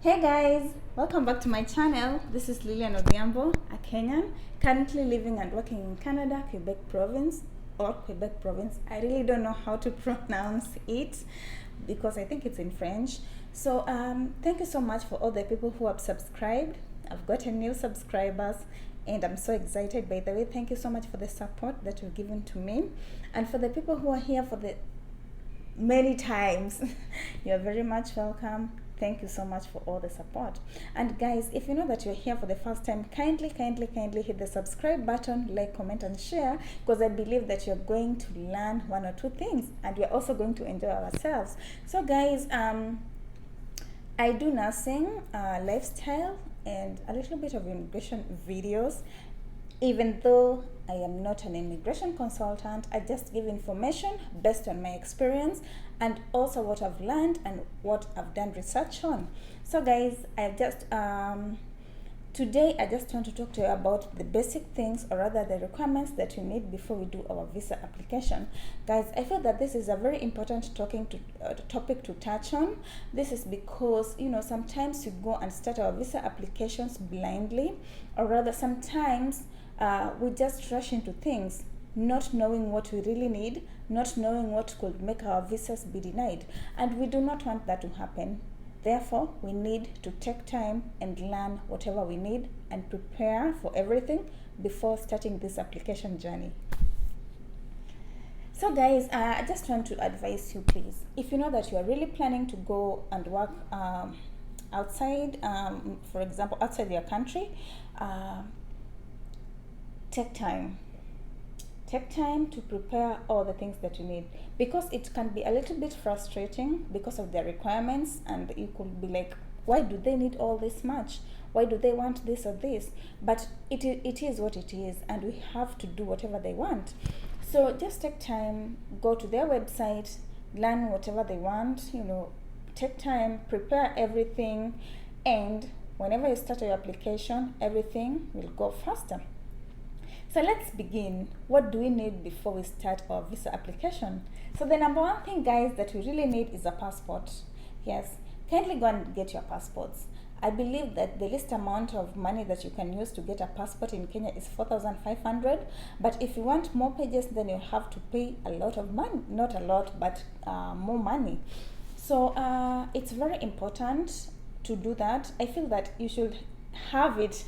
Hey guys, welcome back to my channel. This is Lilian Odhiambo, a Kenyan, currently living and working in Canada, Quebec province or Quebec province. I really don't know how to pronounce it because I think it's in French. So thank you so much for all the people who have subscribed. I've gotten new subscribers and I'm so excited. By the way, thank you so much for the support that you've given to me, and for the people who are here for the many times. You're very much welcome. Thank you so much for all the support. And guys, if you know that you're here for the first time, kindly hit the subscribe button, like, comment and share, because I believe that you're going to learn one or two things and we're also going to enjoy ourselves. So guys, I do nursing, lifestyle and a little bit of immigration videos. Even though I am not an immigration consultant, I just give information based on my experience and also what I've learned and what I've done research on. So guys, today I just want to talk to you about the basic things, or rather the requirements that you need before we do our visa application. Guys, I feel that this is a very important topic to touch on. This is because, sometimes you go and start our visa applications blindly, or rather sometimes we just rush into things, not knowing what we really need, not knowing what could make our visas be denied. And we do not want that to happen. Therefore, we need to take time and learn whatever we need and prepare for everything before starting this application journey. So guys, I just want to advise you, please, if you know that you are really planning to go and work outside, for example, outside your country, take time to prepare all the things that you need, because it can be a little bit frustrating because of their requirements, and you could be like, why do they need all this much? Why do they want this or this? But it is what it is, and we have to do whatever they want. So just take time, go to their website, learn whatever they want, take time, prepare everything, and whenever you start your application, everything will go faster. So let's begin. What do we need before we start our visa application? So the number one thing, guys, that we really need is a passport. Yes, kindly go and get your passports. I believe that the least amount of money that you can use to get a passport in Kenya is 4,500. But if you want more pages, then you have to pay a lot of money. Not a lot, but more money. So it's very important to do that. I feel that you should have it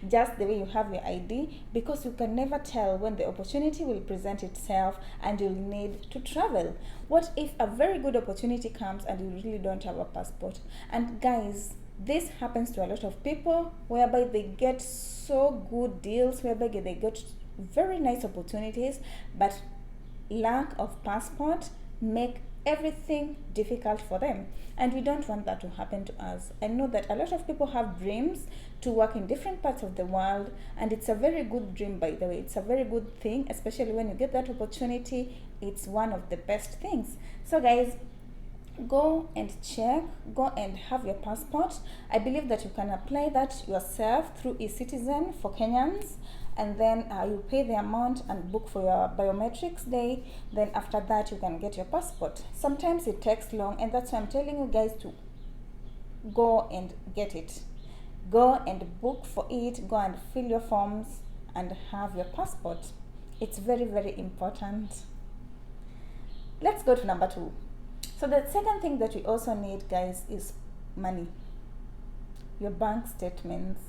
just the way you have your ID, because you can never tell when the opportunity will present itself and you'll need to travel. What if a very good opportunity comes and you really don't have a passport? And guys, this happens to a lot of people, whereby they get so good deals, whereby they get very nice opportunities, but lack of passport make everything difficult for them, and we don't want that to happen to us. I know that a lot of people have dreams to work in different parts of the world, and it's a very good dream, by the way. It's a very good thing, especially when you get that opportunity. It's one of the best things. So guys, go and check, go and have your passport. I believe that you can apply that yourself through eCitizen for Kenyans, and then you pay the amount and book for your biometrics day. Then after that, you can get your passport. Sometimes it takes long, and that's why I'm telling you guys to go and get it. Go and book for it, go and fill your forms and have your passport. It's very, very important. Let's go to number 2. So the second thing that we also need, guys, is money. Your bank statements,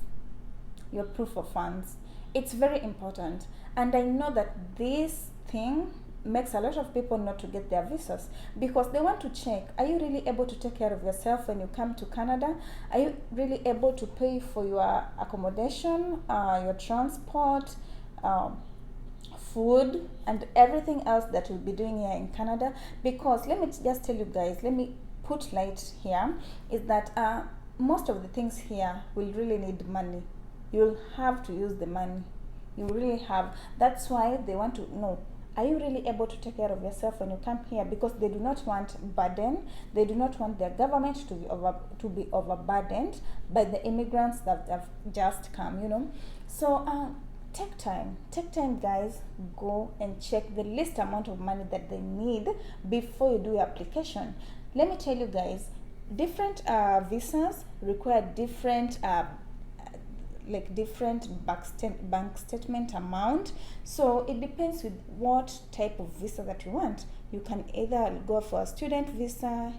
your proof of funds. It's very important. And I know that this thing makes a lot of people not to get their visas, because they want to check, are you really able to take care of yourself when you come to Canada? Are you really able to pay for your accommodation, your transport, food, and everything else that you'll be doing here in Canada? Because let me just tell you guys, let me put light here, is that most of the things here will really need money. You'll have to use the money. You really have. That's why they want to know, are you really able to take care of yourself when you come here? Because they do not want burden. They do not want their government to be overburdened by the immigrants that have just come, So take time, guys. Go and check the least amount of money that they need before you do your application. Let me tell you guys, different visas require different different bank statement amount. So it depends with what type of visa that you want. You can either go for a student visa,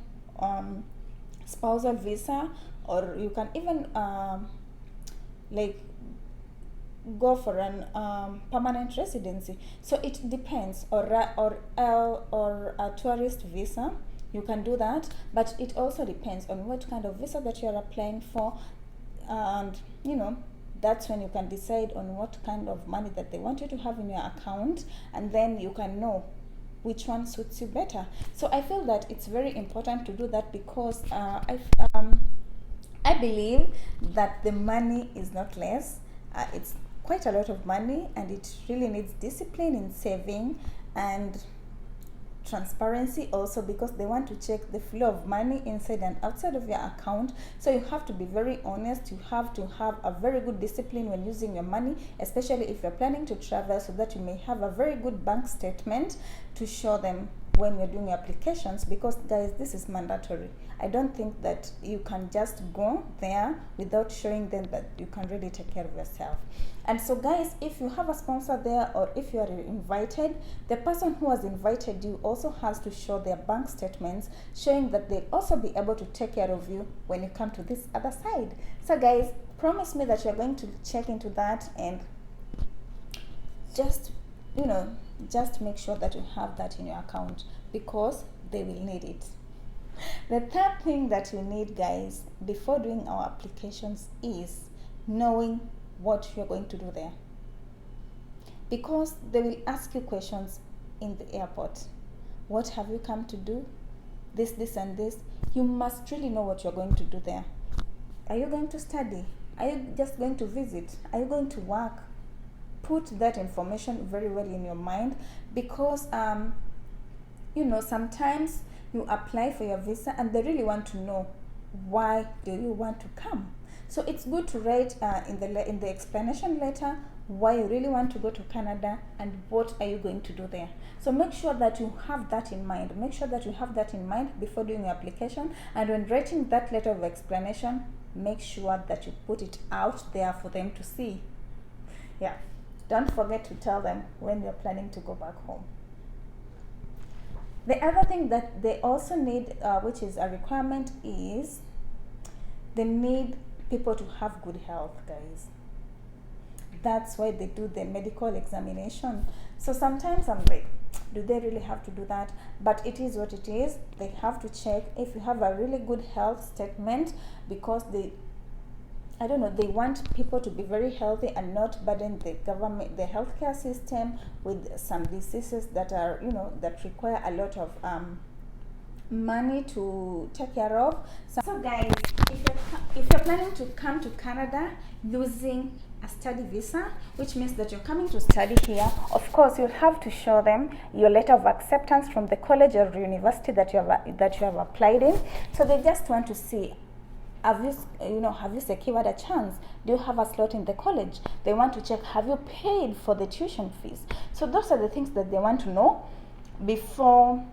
spousal visa, or you can even like go for an permanent residency. So it depends, or a tourist visa, you can do that. But it also depends on what kind of visa that you are applying for, and that's when you can decide on what kind of money that they want you to have in your account, and then you can know which one suits you better. So I feel that it's very important to do that, because I believe that the money is not less. It's quite a lot of money, and it really needs discipline in saving and transparency also, because they want to check the flow of money inside and outside of your account. So you have to be very honest. You have to have a very good discipline when using your money, especially if you're planning to travel, so that you may have a very good bank statement to show them when you're doing your applications. Because guys, this is mandatory. I don't think that you can just go there without showing them that you can really take care of yourself. And so guys, if you have a sponsor there, or if you are invited, the person who has invited you also has to show their bank statements, showing that they'll also be able to take care of you when you come to this other side. So guys, promise me that you're going to check into that, and just just make sure that you have that in your account, because they will need it. The third thing that you need, guys, before doing our applications is knowing what you're going to do there, because they will ask you questions in the airport. What have you come to do? This and this. You must really know what you're going to do there. Are you going to study? Are you just going to visit? Are you going to work? Put that information very well in your mind, because sometimes you apply for your visa and they really want to know, why do you want to come? So it's good to write in the explanation letter why you really want to go to Canada and what are you going to do there. So make sure that you have that in mind. Make sure that you have that in mind before doing your application. And when writing that letter of explanation, make sure that you put it out there for them to see. Yeah. Don't forget to tell them when you're planning to go back home. The other thing that they also need, which is a requirement, is they need people to have good health, guys. That's why they do the medical examination. So sometimes I'm like, do they really have to do that? But it is what it is. They have to check if you have a really good health statement, because they want people to be very healthy and not burden the government, the healthcare system, with some diseases that are, that require a lot of money to take care of. So guys, if you're planning to come to Canada using a study visa, which means that you're coming to study here, of course you'll have to show them your letter of acceptance from the college or university that you have applied in. So they just want to see, have you secured a chance? Do you have a slot in the college? They want to check, have you paid for the tuition fees? So those are the things that they want to know before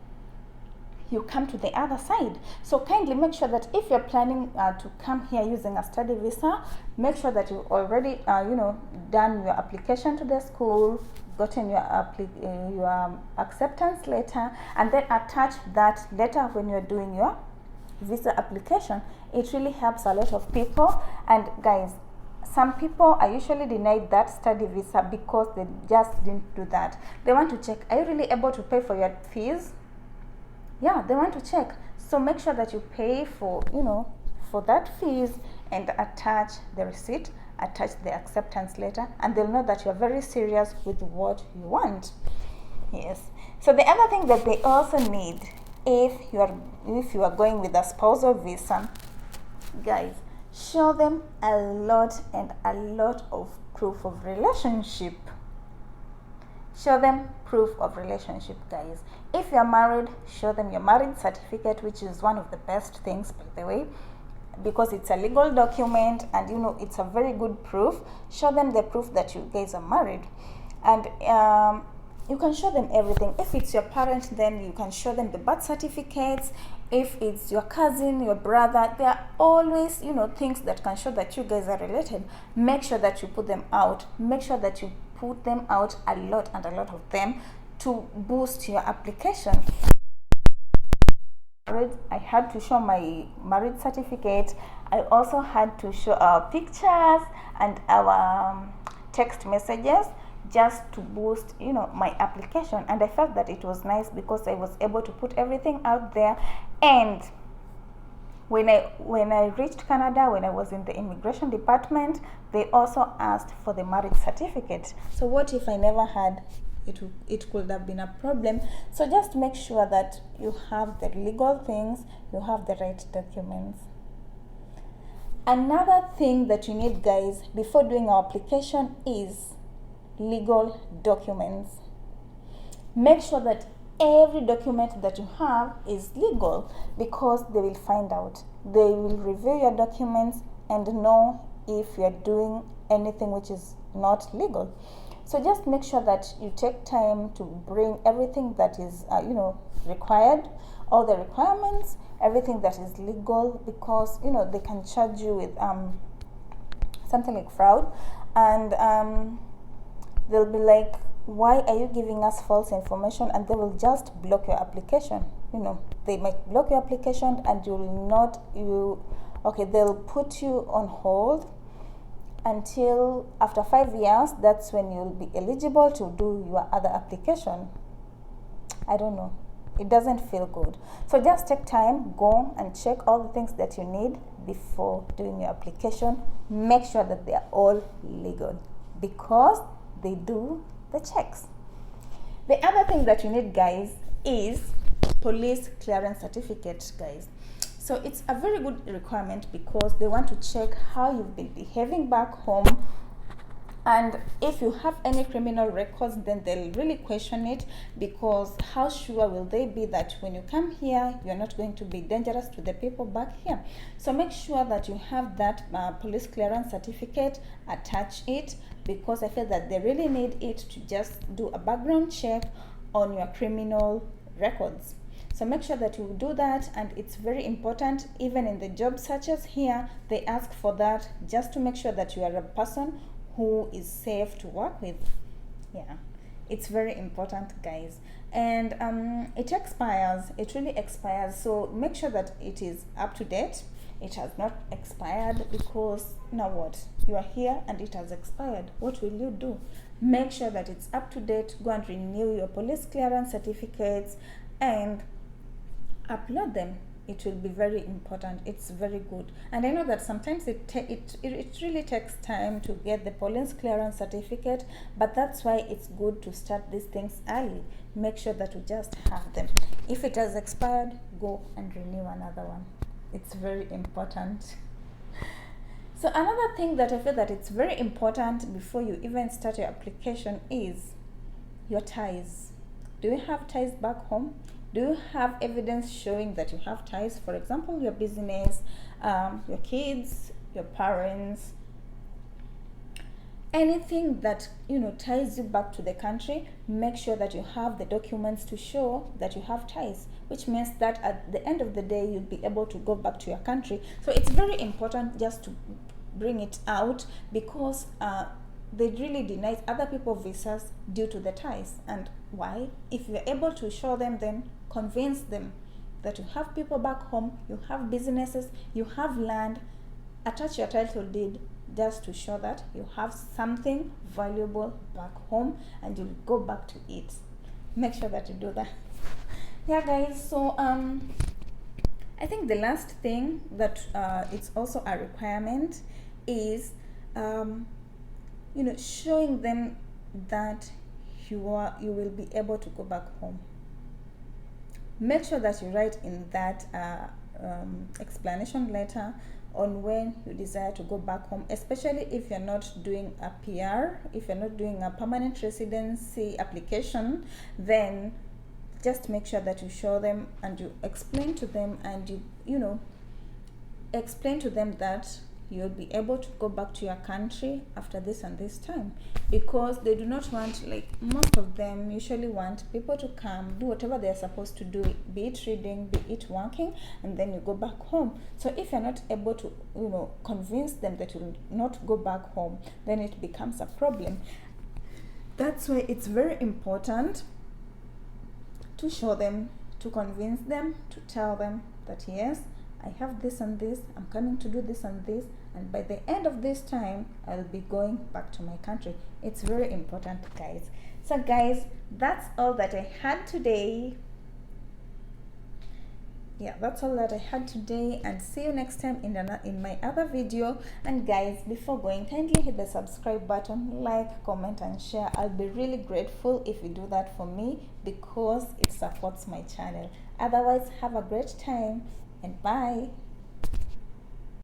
you come to the other side. So kindly make sure that if you're planning to come here using a study visa, make sure that you've already done your application to the school, gotten your acceptance letter, and then attach that letter when you're doing your visa application. It really helps a lot of people. And guys, some people are usually denied that study visa because they just didn't do that. They want to check, are you really able to pay for your fees? Yeah, they want to check. So make sure that you pay for that fees, and attach the receipt, attach the acceptance letter, and they'll know that you're very serious with what you want. Yes. So the other thing that they also need, if you are going with a spousal visa, guys, show them a lot of proof of relationship. Show them proof of relationship, guys. If you're married, show them your marriage certificate, which is one of the best things, by the way, because it's a legal document and it's a very good proof. Show them the proof that you guys are married. And you can show them everything. If it's your parent, then you can show them the birth certificates. if it's your cousin, your brother, there are always, things that can show that you guys are related. Make sure that you put them out. Make sure that you put them out a lot and a lot of them to boost your application. I had to show my marriage certificate. I also had to show our pictures and our text messages just to boost my application. And I felt that it was nice because I was able to put everything out there. And when I reached Canada, when I was in the immigration department, they also asked for the marriage certificate. So what if I never had it? It could have been a problem. So just make sure that you have the legal things, you have the right documents. Another thing that you need, guys, before doing our application is legal documents. Make sure that every document that you have is legal, because they will find out. They will review your documents and know if you're doing anything which is not legal. So just make sure that you take time to bring everything that is required, all the requirements, everything that is legal, because they can charge you with something like fraud, and they'll be like, why are you giving us false information? And they will just block your application. They might block your application, and they'll put you on hold until after 5 years. That's when you'll be eligible to do your other application. I don't know, it doesn't feel good. So just take time, go and check all the things that you need before doing your application. Make sure that they are all legal, because they do the checks. The other thing that you need, guys, is police clearance certificate, guys. So it's a very good requirement, because they want to check how you've been behaving back home. And if you have any criminal records, then they'll really question it, because how sure will they be that when you come here, you're not going to be dangerous to the people back here? So make sure that you have that police clearance certificate, attach it, because I feel that they really need it to just do a background check on your criminal records. So make sure that you do that, and it's very important. Even in the job searches here, they ask for that, just to make sure that you are a person who is safe to work with. Yeah, it's very important, guys. And it expires. It really expires. So make sure that it is up to date. It has not expired, because now what? You are here and it has expired. What will you do? Make sure that it's up to date. Go and renew your police clearance certificates and upload them. It will be very important. It's very good. And I know that sometimes it really takes time to get the police clearance certificate, but that's why it's good to start these things early. Make sure that you just have them. If it has expired, go and renew another one. It's very important. So another thing that I feel that it's very important before you even start your application is your ties. Do you have ties back home? Do you have evidence showing that you have ties? For example, your business, your kids, your parents, anything that ties you back to the country. Make sure that you have the documents to show that you have ties, which means that at the end of the day, you'll be able to go back to your country. So it's very important just to bring it out, because they really deny other people visas due to the ties. And why? If you're able to show them, then convince them that you have people back home, you have businesses, you have land. Attach your title deed just to show that you have something valuable back home and you'll go back to it. Make sure that you do that. Yeah, guys, so I think the last thing that it's also a requirement is showing them that you will be able to go back home. Make sure that you write in that explanation letter on when you desire to go back home, especially if you're not doing a PR, if you're not doing a permanent residency application, then just make sure that you show them and you explain to them, and you explain to them that you'll be able to go back to your country after this and this time, because they do not want, like most of them usually want people to come, do whatever they're supposed to do, be it reading, be it working, and then you go back home. So if you're not able to, convince them that you'll not go back home, then it becomes a problem. That's why it's very important to show them, to convince them, to tell them that yes, I have this and this, I'm coming to do this and this, and by the end of this time, I'll be going back to my country. It's very important, guys. So guys, that's all that I had today. Yeah, that's all that I had today, and see you next time in my other video. And guys, before going, kindly hit the subscribe button, like, comment and share. I'll be really grateful if you do that for me, because it supports my channel. Otherwise, have a great time and bye.